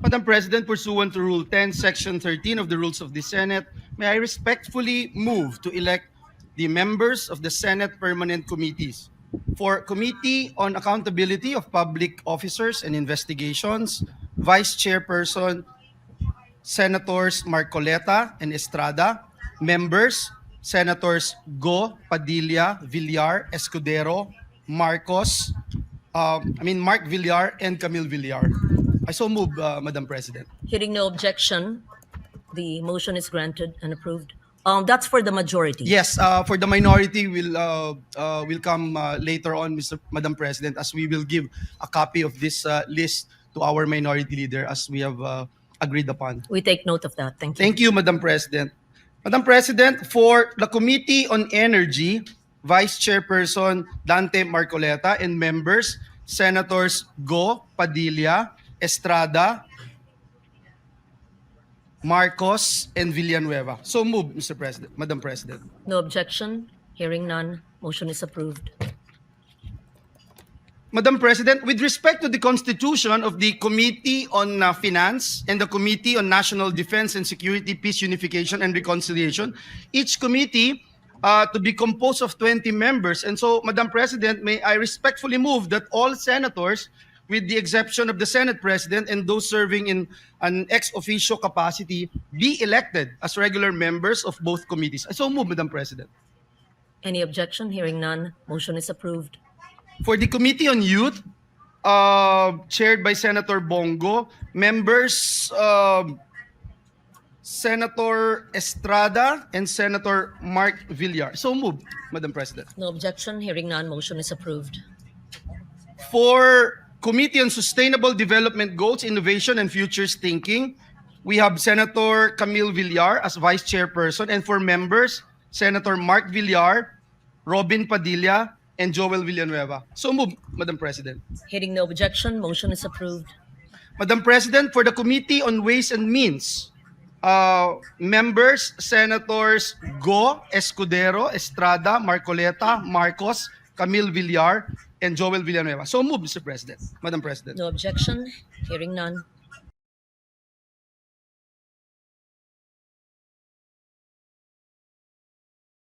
Madam President, pursuant to Rule 10, Section 13 of the Rules of the Senate, may I respectfully move to elect the members of the Senate Permanent Committees. For Committee on Accountability of Public Officers and Investigations, Vice Chairperson, Senators Marcoleta and Estrada. Members, Senators Go, Padilla, Villar, Escudero, Marcos, Mark Villar and Camille Villar. I so move, Madam President. Hearing no objection, the motion is granted and approved. That's for the majority. Yes, for the minority will come later on, Madam President, as we will give a copy of this list to our minority leader as we have agreed upon. We take note of that. Thank you. Thank you, Madam President. Madam President, for the Committee on Energy, Vice Chairperson Dante Marcoleta and members, Senators Go, Padilla, Estrada, Marcos, and Villanueva. So move, Mr. President, Madam President. No objection. Hearing none. Motion is approved. Madam President, with respect to the constitution of the Committee on Finance and the Committee on National Defense and Security, Peace, Unification, and Reconciliation, each committee to be composed of 20 members. And so, Madam President, may I respectfully move that all senators, with the exception of the Senate President and those serving in an ex officio capacity, be elected as regular members of both committees. I so move, Madam President. Any objection? Hearing none. Motion is approved. For the Committee on Youth, chaired by Senator Bongo, members Senator Estrada and Senator Mark Villar. So moved, Madam President. No objection. Hearing none. Motion is approved. For Committee on Sustainable Development Goals, Innovation, and Futures Thinking, we have Senator Camille Villar as Vice Chairperson, and for members, Senator Mark Villar, Robin Padilla, and Joel Villanueva. So move, Madam President. Hearing no objection. Motion is approved. Madam President, for the Committee on Ways and Means, members, Senators Go, Escudero, Estrada, Marcoleta, Marcos, Camille Villar, and Joel Villanueva. So move, Mr. President. Madam President. No objection. Hearing none.